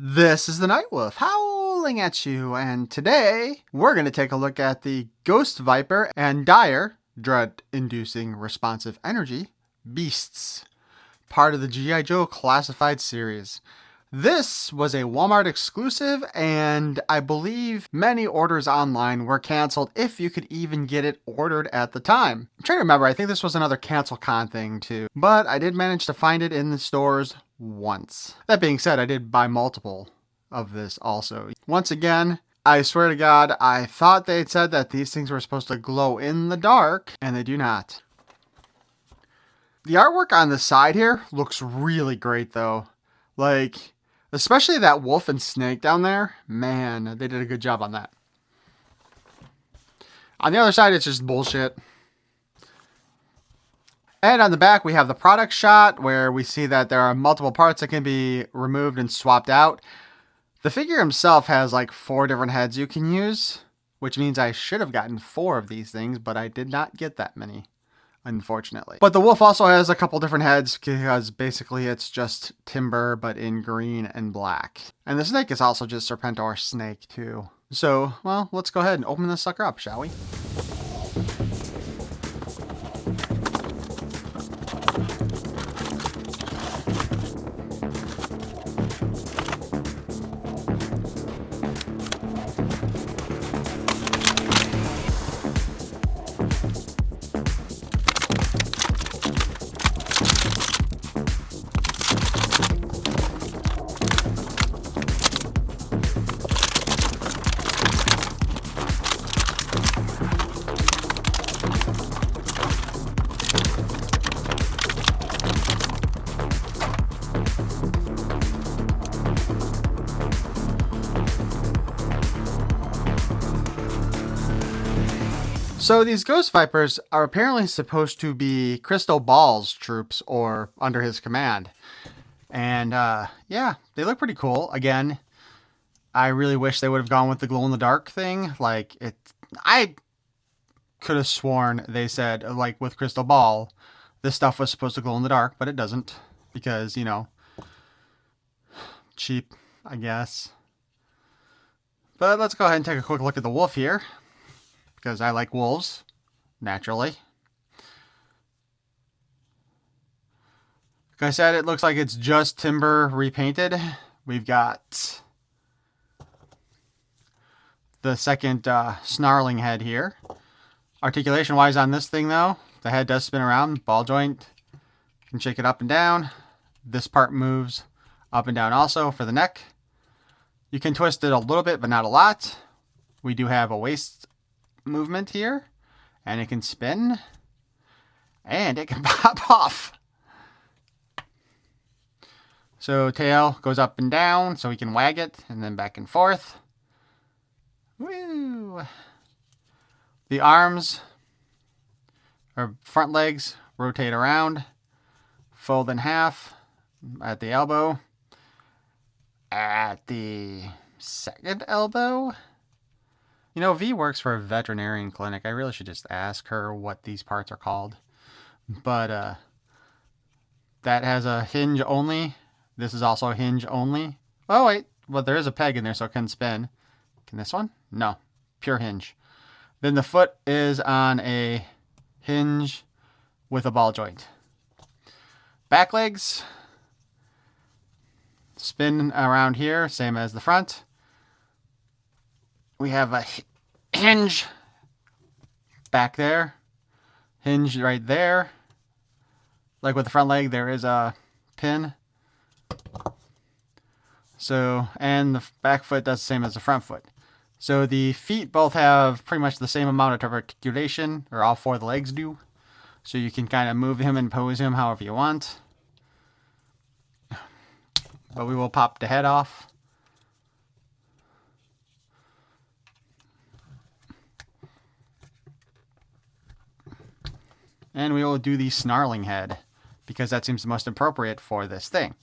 This is the Night Wolf howling at you, and today we're going to take a look at the Ghost Viper and D.I.R.E, dread-inducing responsive energy, beasts, part of the G.I. Joe classified series. This was a Walmart exclusive, and I believe many orders online were canceled if you could even get it ordered at the time. I'm trying to remember, I think this was another CancelCon thing too, but I did manage to find it in the stores once. That being said, I did buy multiple of this also. Once again, I swear to God, I thought they'd said that these things were supposed to glow in the dark, and they do not. The artwork on the side here looks really great though. Like, especially that wolf and snake down there. Man, they did a good job on that. On the other side, it's just bullshit. And on the back, we have the product shot where we see that there are multiple parts that can be removed and swapped out. The figure himself has like 4 different heads you can use, which means I should have gotten 4 of these things, but I did not get that many, unfortunately. But the wolf also has a couple different heads because basically it's just timber, but in green and black. And the snake is also just Serpentor snake too. So, well, let's go ahead and open this sucker up, shall we? So these Ghost Vipers are apparently supposed to be Crystal Ball's troops or under his command. And yeah, they look pretty cool. Again, I really wish they would have gone with the glow-in-the-dark thing. Like, I could have sworn they said, like with Crystal Ball, this stuff was supposed to glow in the dark, but it doesn't. Because, you know, cheap, I guess. But let's go ahead and take a quick look at the wolf here, because I like wolves, naturally. Like I said, it looks like it's just timber repainted. We've got the second snarling head here. Articulation-wise on this thing, though, the head does spin around. Ball joint, you can shake it up and down. This part moves up and down also for the neck. You can twist it a little bit, but not a lot. We do have a waist movement here, and it can spin, and it can pop off. So tail goes up and down, so we can wag it, and then back and forth. Woo! The arms, or front legs, rotate around, fold in half at the elbow. At the second elbow, you know, V works for a veterinarian clinic. I really should just ask her what these parts are called. But that has a hinge only. This is also a hinge only. Oh, wait. Well, there is a peg in there, so it can spin. Can this one? No. Pure hinge. Then the foot is on a hinge with a ball joint. Back legs spin around here, same as the front. We have a hinge back there, hinge right there. Like with the front leg, there is a pin. So, and the back foot does the same as the front foot. So the feet both have pretty much the same amount of articulation, or all 4 of the legs do. So you can kind of move him and pose him however you want. But we will pop the head off. And we will do the snarling head, because that seems the most appropriate for this thing.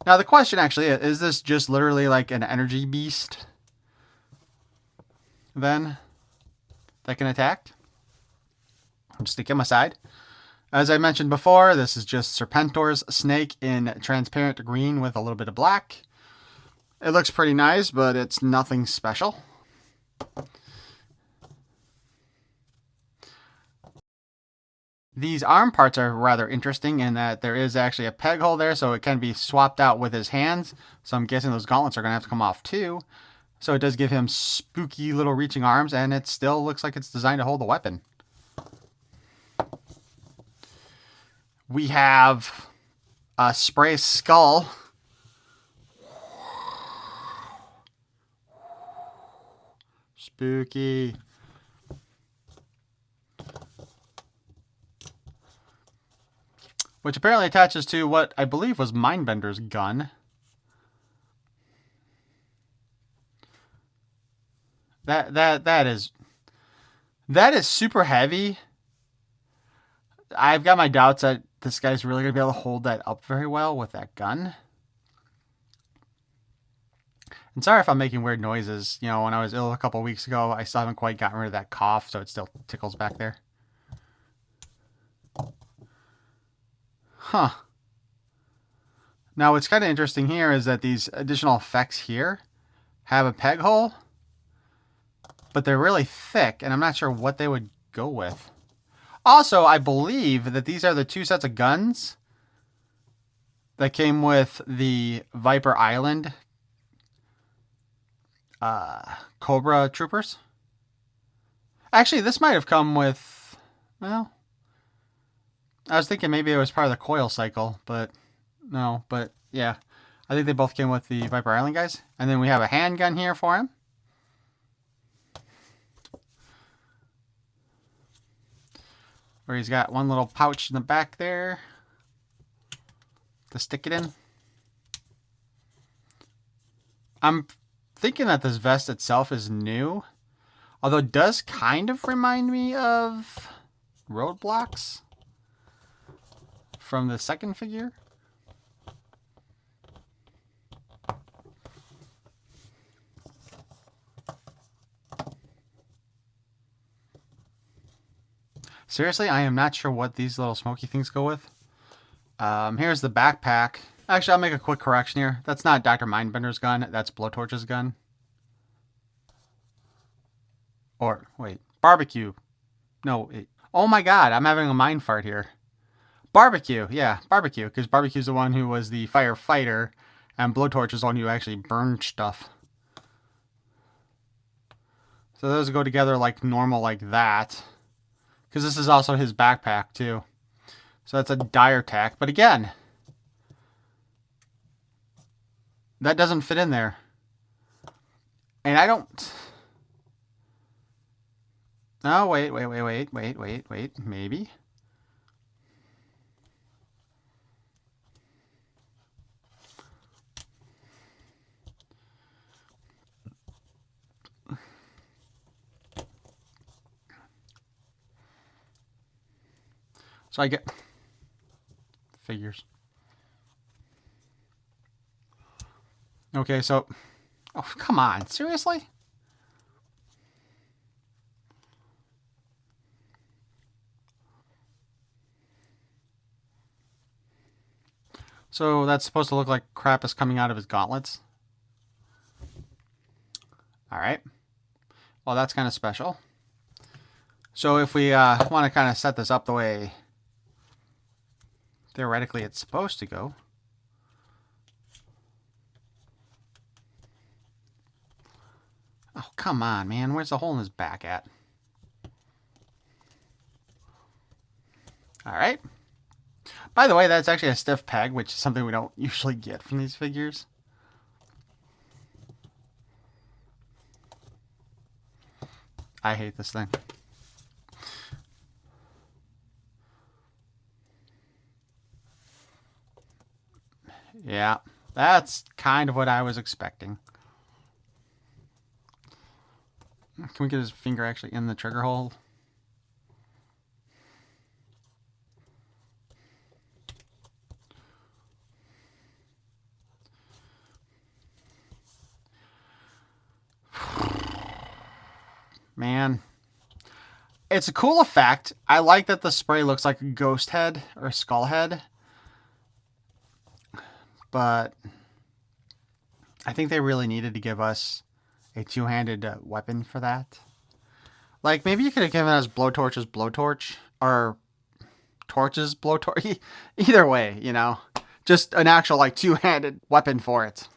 Now the question actually is this just literally like an energy beast then that can attack? I'll just stick him aside. As I mentioned before, this is just Serpentor's snake in transparent green with a little bit of black. It looks pretty nice, but it's nothing special. These arm parts are rather interesting in that there is actually a peg hole there, so it can be swapped out with his hands. So I'm guessing those gauntlets are going to have to come off too. So it does give him spooky little reaching arms, and it still looks like it's designed to hold the weapon. We have a spray skull. Spooky. Which apparently attaches to what I believe was Mindbender's gun. That is super heavy. I've got my doubts that this guy's really gonna be able to hold that up very well with that gun. And sorry if I'm making weird noises. You know, when I was ill a couple weeks ago, I still haven't quite gotten rid of that cough, so it still tickles back there. Huh. Now, what's kind of interesting here is that these additional effects here have a peg hole, but they're really thick, and I'm not sure what they would go with. Also, I believe that these are the two sets of guns that came with the Viper Island Cobra troopers. Actually, this might have come with, well, I was thinking maybe it was part of the coil cycle, but no, but yeah. I think they both came with the Viper Island guys. And then we have a handgun here for him. Where he's got one little pouch in the back there to stick it in. I'm thinking that this vest itself is new. Although it does kind of remind me of Roadblocks from the second figure. Seriously, I am not sure what these little smoky things go with. Here's the backpack. Actually, I'll make a quick correction here. That's not Dr. Mindbender's gun. That's Blowtorch's gun. Or, wait, Barbecue. No, oh my god, I'm having a mind fart here. Barbecue, yeah, Barbecue. Because Barbecue's the one who was the firefighter, and Blowtorch is the one who actually burned stuff. So those go together like normal like that. Because this is also his backpack, too. So that's a D.I.R.E tack. But again, that doesn't fit in there. And I don't... No, wait. Maybe. So I get figures. Okay, so, oh, come on, seriously? So that's supposed to look like crap is coming out of his gauntlets. All right. Well, that's kind of special. So if we want to kind of set this up the way theoretically it's supposed to go. Oh, come on, man. Where's the hole in his back at? All right. By the way, that's actually a stiff peg, which is something we don't usually get from these figures. I hate this thing. Yeah, that's kind of what I was expecting. Can we get his finger actually in the trigger hole? Man. It's a cool effect. I like that the spray looks like a ghost head or a skull head. But I think they really needed to give us a two-handed weapon for that. Like, maybe you could have given us Blowtorch's Blowtorch, or Torch's Blowtorch. Either way, you know. Just an actual, like, two-handed weapon for it.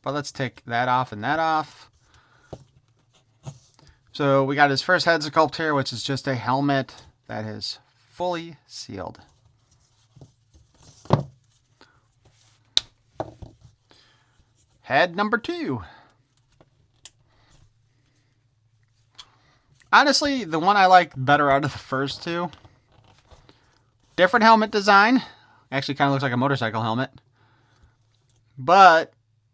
But let's take that off and that off. So we got his first head sculpt here, which is just a helmet that is fully sealed. Head number 2. Honestly, the one I like better out of the first two. Different helmet design. Actually kind of looks like a motorcycle helmet. But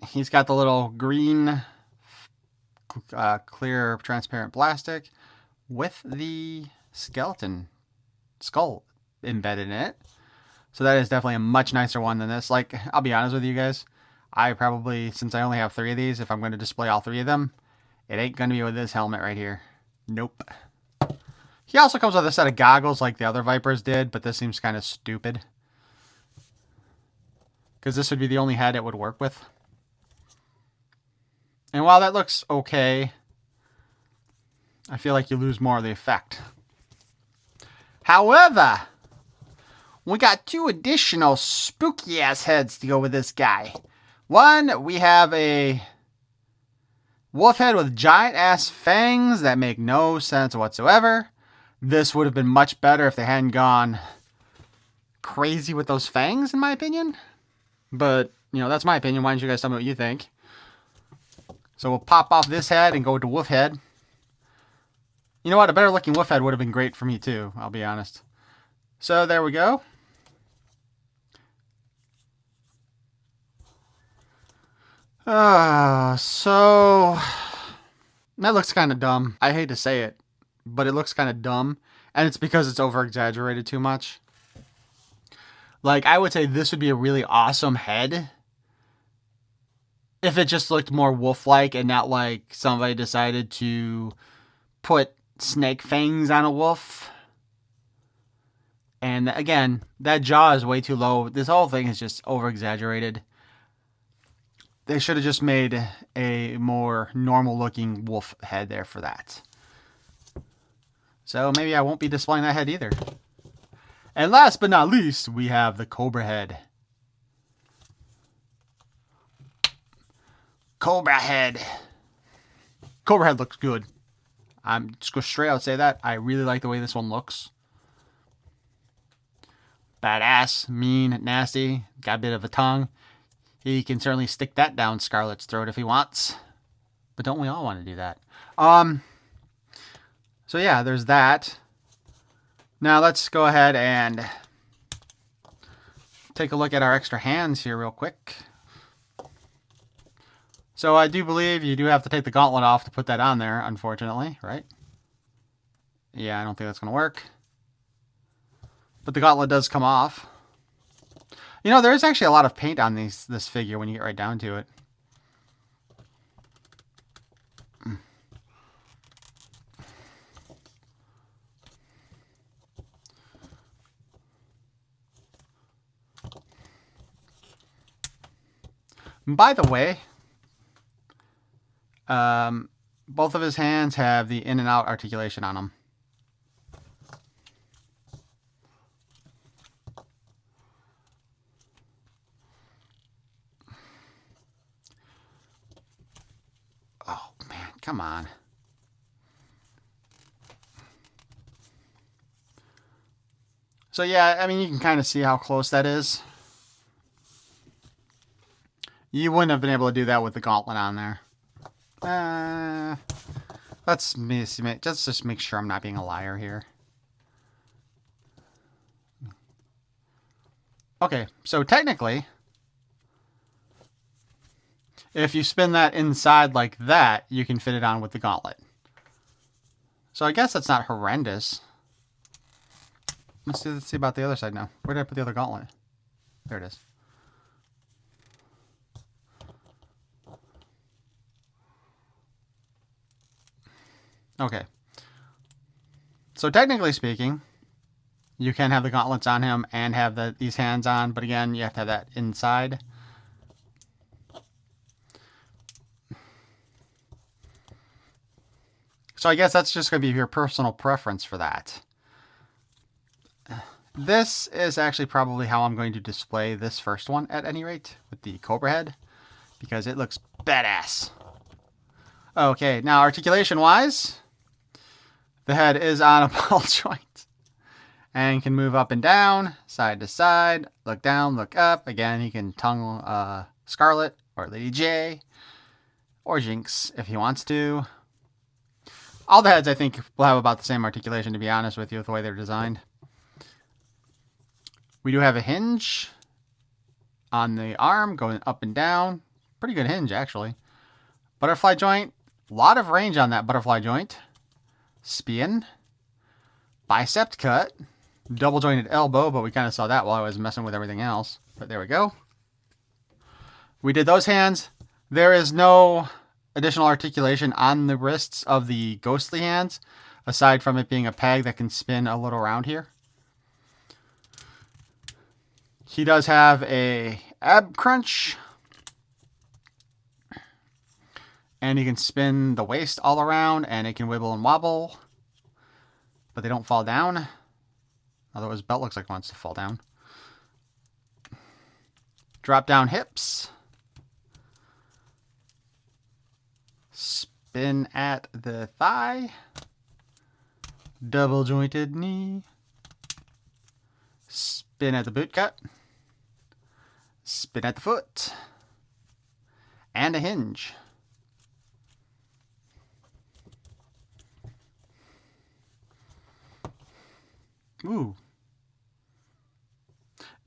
he's got the little green, clear, transparent plastic with the skeleton skull embedded in it. So that is definitely a much nicer one than this. Like, I'll be honest with you guys. I probably, since I only have 3 of these, if I'm going to display all 3 of them, it ain't going to be with this helmet right here. Nope. He also comes with a set of goggles like the other Vipers did, but this seems kind of stupid. Because this would be the only head it would work with. And while that looks okay, I feel like you lose more of the effect. However, we got 2 additional spooky ass heads to go with this guy. One, we have a wolf head with giant ass fangs that make no sense whatsoever. This would have been much better if they hadn't gone crazy with those fangs, in my opinion. But, you know, that's my opinion. Why don't you guys tell me what you think? So we'll pop off this head and go to wolf head. You know what? A better looking wolf head would have been great for me too, I'll be honest. So there we go. So that looks kind of dumb. I hate to say it, but it looks kind of dumb. And it's because it's over exaggerated too much. Like, I would say this would be a really awesome head if it just looked more wolf-like and not like somebody decided to put snake fangs on a wolf. And again, that jaw is way too low. This whole thing is just over-exaggerated. They should have just made a more normal-looking wolf head there for that. So maybe I won't be displaying that head either. And last but not least, we have the Cobra head. Cobra head. Cobra head looks good. I'm just go straight out say that. I really like the way this one looks. Badass, mean, nasty, got a bit of a tongue. He can certainly stick that down Scarlet's throat if he wants. But don't we all want to do that? So yeah, there's that. Now let's go ahead and take a look at our extra hands here real quick. So I do believe you do have to take the gauntlet off to put that on there, unfortunately, right? Yeah, I don't think that's going to work. But the gauntlet does come off. You know, there is actually a lot of paint on this figure when you get right down to it. By the way, both of his hands have the in and out articulation on them. Oh, man, come on. So, yeah, I mean, you can kind of see how close that is. You wouldn't have been able to do that with the gauntlet on there. Let's just make sure I'm not being a liar here. Okay, so technically, if you spin that inside like that, you can fit it on with the gauntlet. So I guess that's not horrendous. Let's see about the other side now. Where did I put the other gauntlet? There it is. Okay. So technically speaking, You can have the gauntlets on him and have these hands on, but again, you have to have that inside. So I guess that's just going to be your personal preference for that. This is actually probably how I'm going to display this first one at any rate, with the Cobra head, because it looks badass. Okay, now articulation-wise, the head is on a ball joint and can move up and down, side to side, look down, look up. Again, he can tongue Scarlet or Lady J or Jinx if he wants to. All the heads, I think, will have about the same articulation, to be honest with you, with the way they're designed. We do have a hinge on the arm going up and down. Pretty good hinge, actually. Butterfly joint. A lot of range on that butterfly joint. Spin. Bicep cut. Double jointed elbow, but we kind of saw that while I was messing with everything else. But there we go. We did those hands. There is no additional articulation on the wrists of the ghostly hands, aside from it being a peg that can spin a little around here. He does have a ab crunch. And he can spin the waist all around, and it can wibble and wobble. But they don't fall down. Although his belt looks like it wants to fall down. Drop down hips. Spin at the thigh. Double jointed knee. Spin at the boot cut. Spin at the foot. And a hinge. Ooh.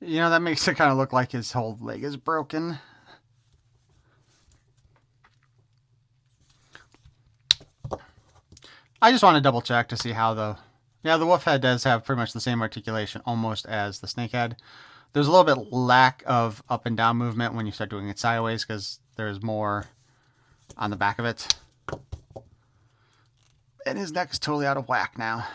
You know, that makes it kind of look like his whole leg is broken. I just want to double check to see how the wolf head does have pretty much the same articulation almost as the snake head. There's a little bit lack of up and down movement when you start doing it sideways because there's more on the back of it. And his neck is totally out of whack now.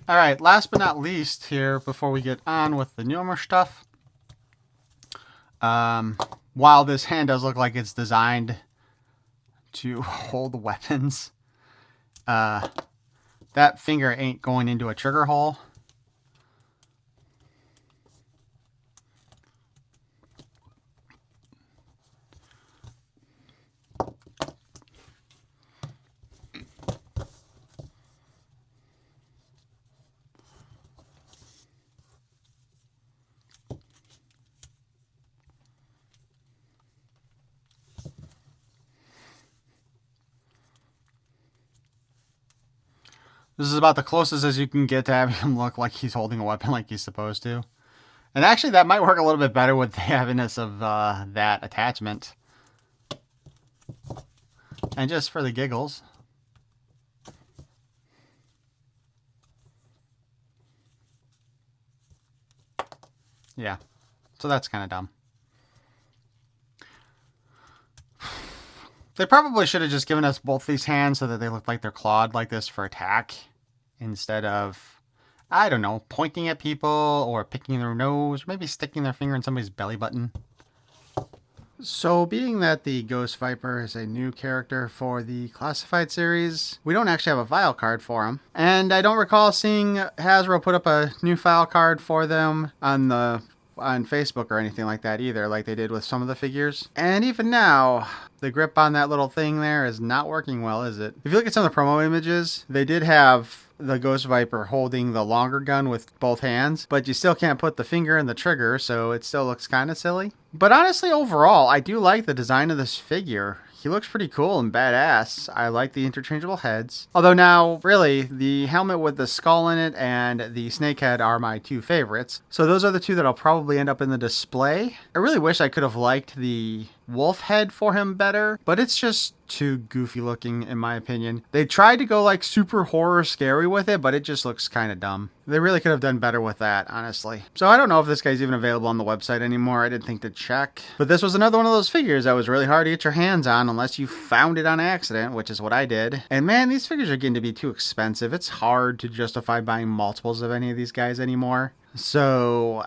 All right, last but not least here, before we get on with the newer stuff, while this hand does look like it's designed to hold weapons, that finger ain't going into a trigger hole. This is about the closest as you can get to having him look like he's holding a weapon like he's supposed to. And actually, that might work a little bit better with the heaviness of that attachment. And just for the giggles. Yeah, so that's kind of dumb. They probably should have just given us both these hands so that they look like they're clawed like this for attack. Instead of, I don't know, pointing at people or picking their nose. Or maybe sticking their finger in somebody's belly button. So being that the Ghost Viper is a new character for the Classified series, we don't actually have a file card for him. And I don't recall seeing Hasbro put up a new file card for them on Facebook or anything like that either, like they did with some of the figures. And even now, the grip on that little thing there is not working well, is it? If you look at some of the promo images, they did have the Ghost Viper holding the longer gun with both hands, but you still can't put the finger in the trigger, so it still looks kind of silly. But honestly, overall, I do like the design of this figure. He looks pretty cool and badass. I like the interchangeable heads. Although now, really, the helmet with the skull in it and the snake head are my two favorites. So those are the two that I'll probably end up in the display. I really wish I could have liked the wolf head for him better, but it's just too goofy looking in my opinion. They tried to go like super horror scary with it, but it just looks kind of dumb. They really could have done better with that, honestly. So I don't know if this guy's even available on the website anymore. I didn't think to check. But this was another one of those figures that was really hard to get your hands on unless you found it on accident, which is what I did. And man, these figures are getting to be too expensive. It's hard to justify buying multiples of any of these guys anymore. So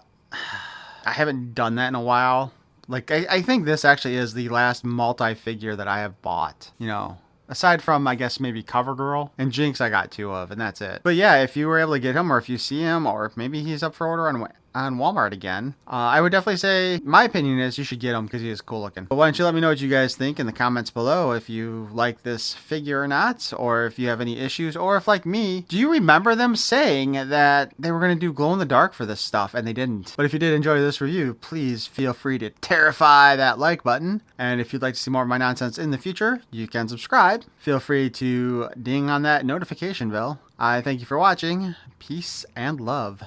I haven't done that in a while. Like, I think this actually is the last multi-figure that I have bought, you know. Aside from, I guess, maybe CoverGirl and Jinx I got 2 of, and that's it. But yeah, if you were able to get him, or if you see him, or if maybe he's up for order on Walmart again, I would definitely say, my opinion is you should get him because he is cool looking. But why don't you let me know what you guys think in the comments below, if you like this figure or not, or if you have any issues, or if, like me, do you remember them saying that they were going to do glow in the dark for this stuff and they didn't? But if you did enjoy this review, please feel free to terrify that like button. And if you'd like to see more of my nonsense in the future, you can subscribe. Feel free to ding on that notification bell. I thank you for watching. Peace and love.